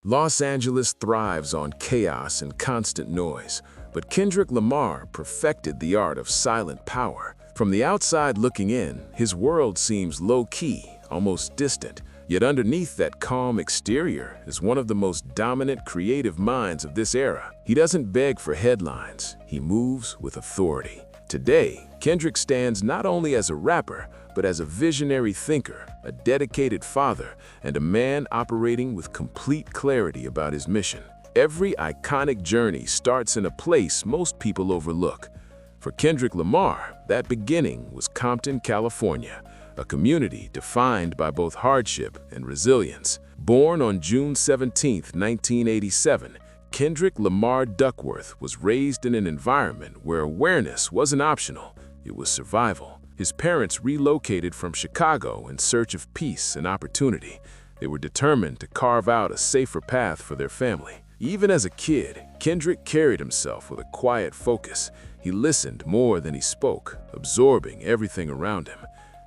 Los Angeles thrives on chaos and constant noise, but Kendrick Lamar perfected the art of silent power. From the outside looking in, his world seems low-key, almost distant, yet underneath that calm exterior is one of the most dominant creative minds of this era. He doesn't beg for headlines, he moves with authority. Today, Kendrick stands not only as a rapper, but as a visionary thinker, a dedicated father, and a man operating with complete clarity about his mission. Every iconic journey starts in a place most people overlook. For Kendrick Lamar, that beginning was Compton, California, a community defined by both hardship and resilience. Born on June 17, 1987, Kendrick Lamar Duckworth was raised in an environment where awareness wasn't optional, it was survival. His parents relocated from Chicago in search of peace and opportunity. They were determined to carve out a safer path for their family. Even as a kid, Kendrick carried himself with a quiet focus. He listened more than he spoke, absorbing everything around him.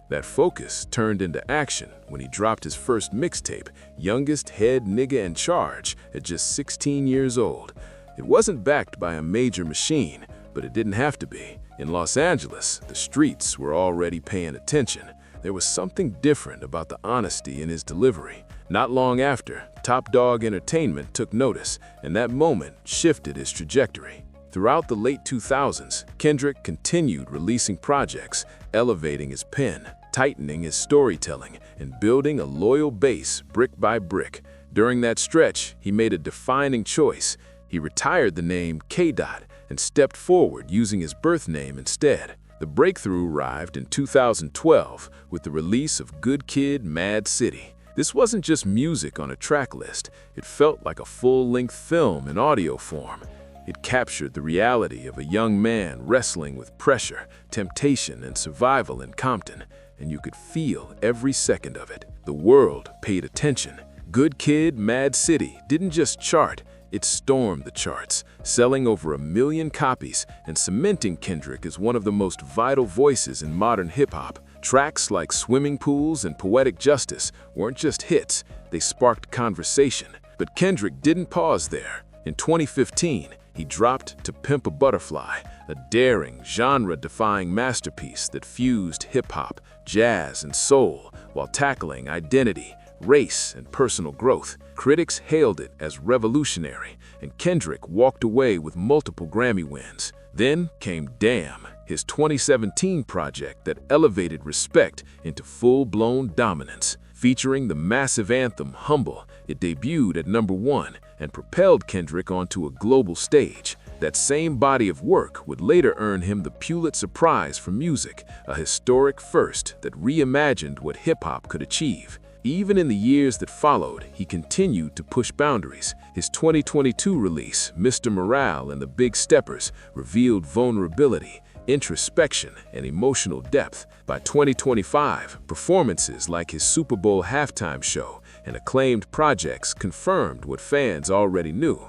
That focus turned into action when he dropped his first mixtape, Youngest Head Nigga in Charge, at just 16 years old. It wasn't backed by a major machine, but it didn't have to be. In Los Angeles, the streets were already paying attention. There was something different about the honesty in his delivery. Not long after, Top Dog Entertainment took notice, and that moment shifted his trajectory. Throughout the late 2000s, Kendrick continued releasing projects, elevating his pen, tightening his storytelling, and building a loyal base brick by brick. During that stretch, he made a defining choice. He retired the name K-Dot and stepped forward using his birth name instead. The breakthrough arrived in 2012 with the release of Good Kid, Mad City. This wasn't just music on a track list, it felt like a full-length film in audio form. It captured the reality of a young man wrestling with pressure, temptation, and survival in Compton, and you could feel every second of it. The world paid attention. Good Kid, Mad City didn't just chart, it stormed the charts, selling over 1 million copies and cementing Kendrick as one of the most vital voices in modern hip-hop. Tracks like Swimming Pools and Poetic Justice weren't just hits, they sparked conversation. But Kendrick didn't pause there. In 2015, he dropped To Pimp a Butterfly, a daring, genre-defying masterpiece that fused hip-hop, jazz, and soul while tackling identity, race, and personal growth. Critics hailed it as revolutionary, and Kendrick walked away with multiple Grammy wins. Then came Damn, his 2017 project that elevated respect into full-blown dominance. Featuring the massive anthem Humble, it debuted at #1 and propelled Kendrick onto a global stage. That same body of work would later earn him the Pulitzer Prize for Music, a historic first that reimagined what hip-hop could achieve. Even in the years that followed, he continued to push boundaries. His 2022 release, Mr. Morale and the Big Steppers, revealed vulnerability, introspection, and emotional depth. By 2025, performances like his Super Bowl halftime show and acclaimed projects confirmed what fans already knew.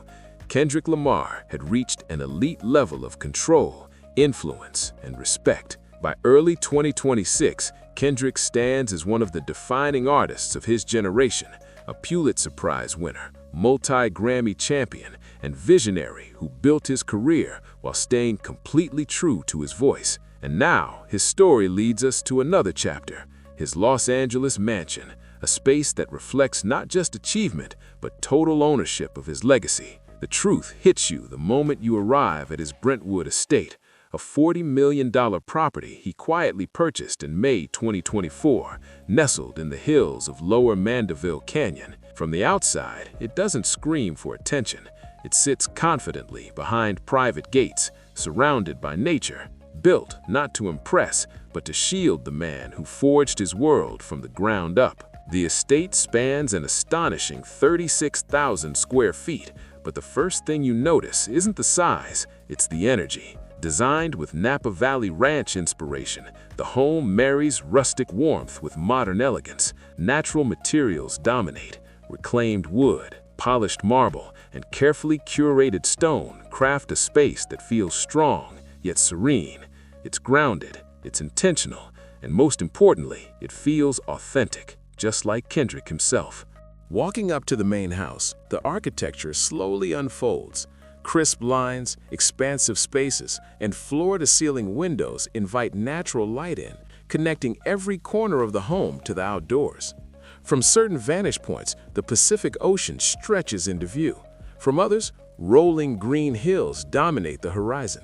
Kendrick Lamar had reached an elite level of control, influence, and respect. By early 2026, Kendrick stands as one of the defining artists of his generation, a Pulitzer Prize winner, multi-Grammy champion, and visionary who built his career while staying completely true to his voice. And now, his story leads us to another chapter, his Los Angeles mansion, a space that reflects not just achievement, but total ownership of his legacy. The truth hits you the moment you arrive at his Brentwood estate, a $40 million property he quietly purchased in May 2024, nestled in the hills of Lower Mandeville Canyon. From the outside, it doesn't scream for attention. It sits confidently behind private gates, surrounded by nature, built not to impress, but to shield the man who forged his world from the ground up. The estate spans an astonishing 36,000 square feet, but the first thing you notice isn't the size, it's the energy. Designed with Napa Valley Ranch inspiration, the home marries rustic warmth with modern elegance. Natural materials dominate. Reclaimed wood, polished marble, and carefully curated stone craft a space that feels strong, yet serene. It's grounded, it's intentional, and most importantly, it feels authentic, just like Kendrick himself. Walking up to the main house, the architecture slowly unfolds. Crisp lines, expansive spaces, and floor-to-ceiling windows invite natural light in, connecting every corner of the home to the outdoors. From certain vantage points, the Pacific Ocean stretches into view. From others, rolling green hills dominate the horizon.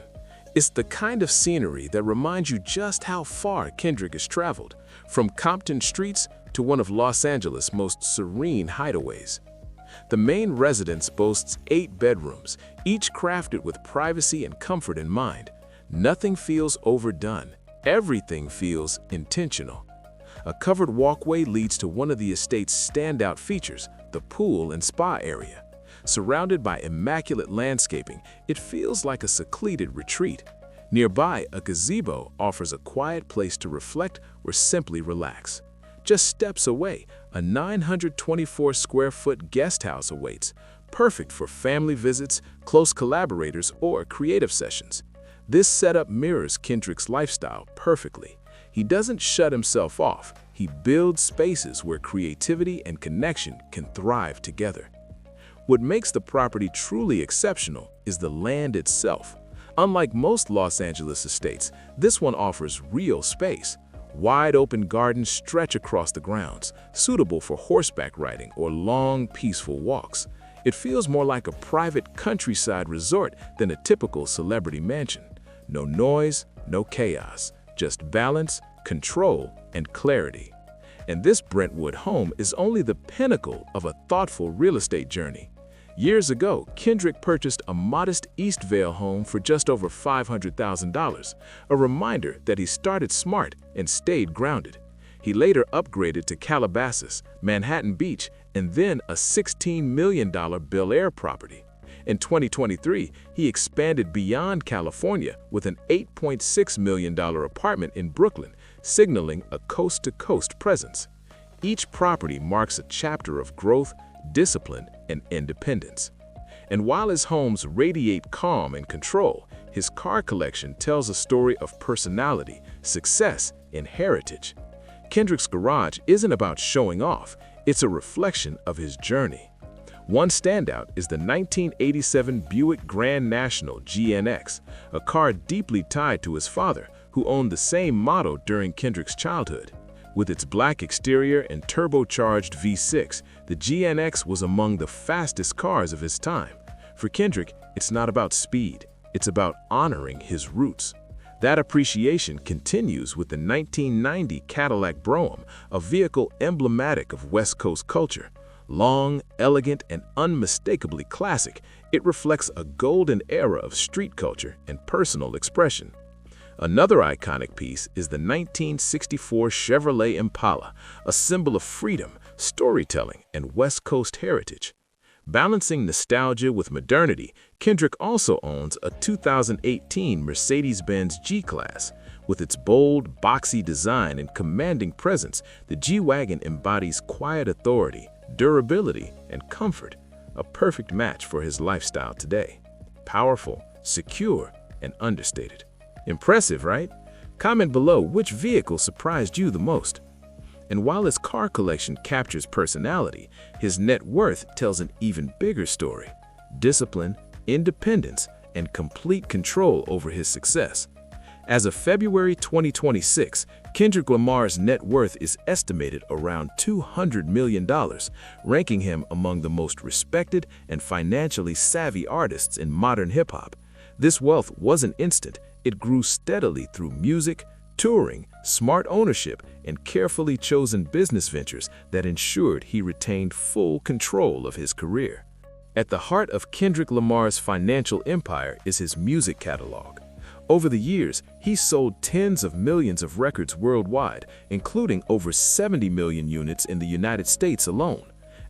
It's the kind of scenery that reminds you just how far Kendrick has traveled, from Compton streets to one of Los Angeles' most serene hideaways. The main residence boasts 8 bedrooms, each crafted with privacy and comfort in mind. Nothing feels overdone. Everything feels intentional. A covered walkway leads to one of the estate's standout features, the pool and spa area. Surrounded by immaculate landscaping, it feels like a secluded retreat. Nearby, a gazebo offers a quiet place to reflect or simply relax. Just steps away, a 924-square-foot guest house awaits, perfect for family visits, close collaborators, or creative sessions. This setup mirrors Kendrick's lifestyle perfectly. He doesn't shut himself off. He builds spaces where creativity and connection can thrive together. What makes the property truly exceptional is the land itself. Unlike most Los Angeles estates, this one offers real space. Wide open gardens stretch across the grounds, suitable for horseback riding or long, peaceful walks. It feels more like a private countryside resort than a typical celebrity mansion. No noise, no chaos, just balance, control, and clarity. And this Brentwood home is only the pinnacle of a thoughtful real estate journey. Years ago, Kendrick purchased a modest Eastvale home for just over $500,000, a reminder that he started smart and stayed grounded. He later upgraded to Calabasas, Manhattan Beach, and then a $16 million Bel Air property. In 2023, he expanded beyond California with an $8.6 million apartment in Brooklyn, signaling a coast-to-coast presence. Each property marks a chapter of growth, discipline, and independence. And while his homes radiate calm and control, his car collection tells a story of personality, success, and heritage. Kendrick's garage isn't about showing off, it's a reflection of his journey. One standout is the 1987 Buick Grand National GNX, a car deeply tied to his father, who owned the same model during Kendrick's childhood. With its black exterior and turbocharged V6, the GNX was among the fastest cars of his time. For Kendrick, it's not about speed, it's about honoring his roots. That appreciation continues with the 1990 Cadillac Brougham, a vehicle emblematic of West Coast culture. Long, elegant, and unmistakably classic, it reflects a golden era of street culture and personal expression. Another iconic piece is the 1964 Chevrolet Impala, a symbol of freedom, storytelling, and West Coast heritage. Balancing nostalgia with modernity, Kendrick also owns a 2018 Mercedes-Benz G-Class. With its bold, boxy design and commanding presence, the G-Wagon embodies quiet authority, durability, and comfort, a perfect match for his lifestyle today. Powerful, secure, and understated. Impressive, right? Comment below which vehicle surprised you the most. And while his car collection captures personality, his net worth tells an even bigger story: discipline, independence, and complete control over his success. As of February 2026, Kendrick Lamar's net worth is estimated around $200 million, ranking him among the most respected and financially savvy artists in modern hip-hop. This wealth wasn't instant. It grew steadily through music, touring, smart ownership, and carefully chosen business ventures that ensured he retained full control of his career. At the heart of Kendrick Lamar's financial empire is his music catalog. Over the years, he's sold tens of millions of records worldwide, including over 70 million units in the United States alone.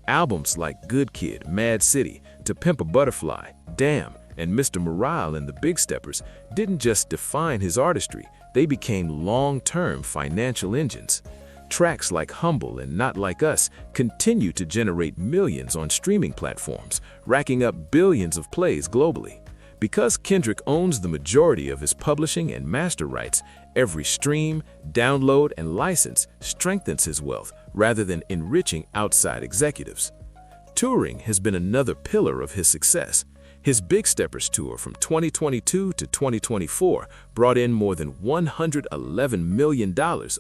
Albums like Good Kid, Mad City, To Pimp a Butterfly, Damn, and Mr. Morale and the Big Steppers didn't just define his artistry, they became long-term financial engines. Tracks like Humble and Not Like Us continue to generate millions on streaming platforms, racking up billions of plays globally. Because Kendrick owns the majority of his publishing and master rights, every stream, download, and license strengthens his wealth rather than enriching outside executives. Touring has been another pillar of his success. His Big Steppers tour from 2022 to 2024 brought in more than $111 million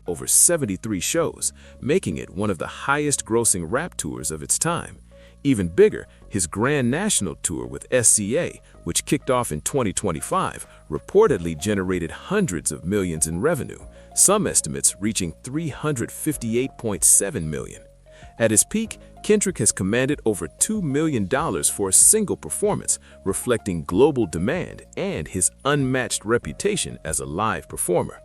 over 73 shows, making it one of the highest-grossing rap tours of its time. Even bigger, his Grand National Tour with SCA, which kicked off in 2025, reportedly generated hundreds of millions in revenue, some estimates reaching $358.7 million. At his peak, Kendrick has commanded over $2 million for a single performance, reflecting global demand and his unmatched reputation as a live performer.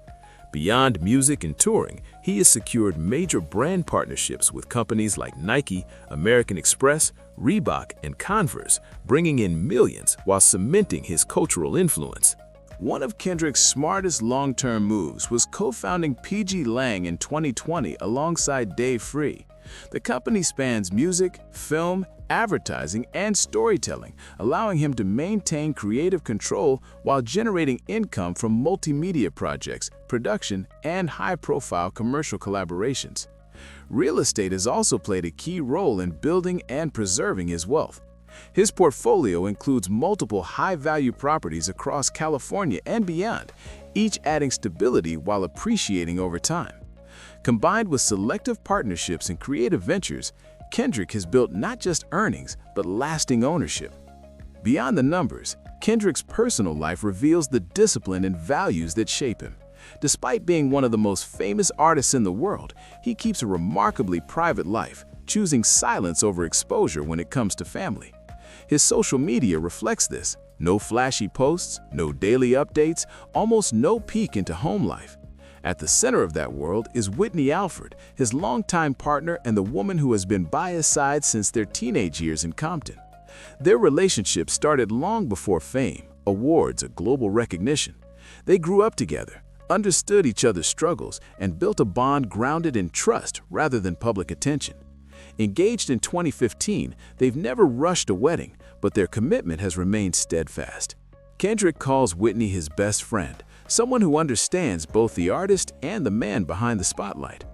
Beyond music and touring, he has secured major brand partnerships with companies like Nike, American Express, Reebok, and Converse, bringing in millions while cementing his cultural influence. One of Kendrick's smartest long-term moves was co-founding PG Lang in 2020 alongside Dave Free. The company spans music, film, advertising, and storytelling, allowing him to maintain creative control while generating income from multimedia projects, production, and high-profile commercial collaborations. Real estate has also played a key role in building and preserving his wealth. His portfolio includes multiple high-value properties across California and beyond, each adding stability while appreciating over time. Combined with selective partnerships and creative ventures, Kendrick has built not just earnings, but lasting ownership. Beyond the numbers, Kendrick's personal life reveals the discipline and values that shape him. Despite being one of the most famous artists in the world, he keeps a remarkably private life, choosing silence over exposure when it comes to family. His social media reflects this. No flashy posts, no daily updates, almost no peek into home life. At the center of that world is Whitney Alford, his longtime partner and the woman who has been by his side since their teenage years in Compton. Their relationship started long before fame, awards, or global recognition. They grew up together, understood each other's struggles, and built a bond grounded in trust rather than public attention. Engaged in 2015, they've never rushed a wedding, but their commitment has remained steadfast. Kendrick calls Whitney his best friend, someone who understands both the artist and the man behind the spotlight.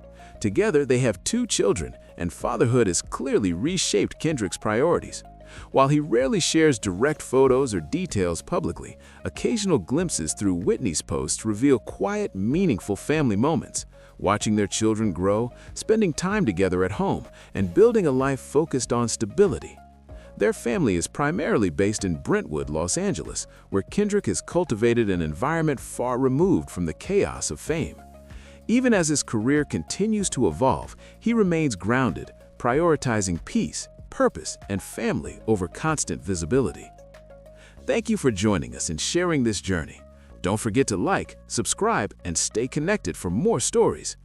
Together, they have 2 children, and fatherhood has clearly reshaped Kendrick's priorities. While he rarely shares direct photos or details publicly, occasional glimpses through Whitney's posts reveal quiet, meaningful family moments. Watching their children grow, spending time together at home, and building a life focused on stability. Their family is primarily based in Brentwood, Los Angeles, where Kendrick has cultivated an environment far removed from the chaos of fame. Even as his career continues to evolve, he remains grounded, prioritizing peace, purpose, and family over constant visibility. Thank you for joining us and sharing this journey. Don't forget to like, subscribe, and stay connected for more stories.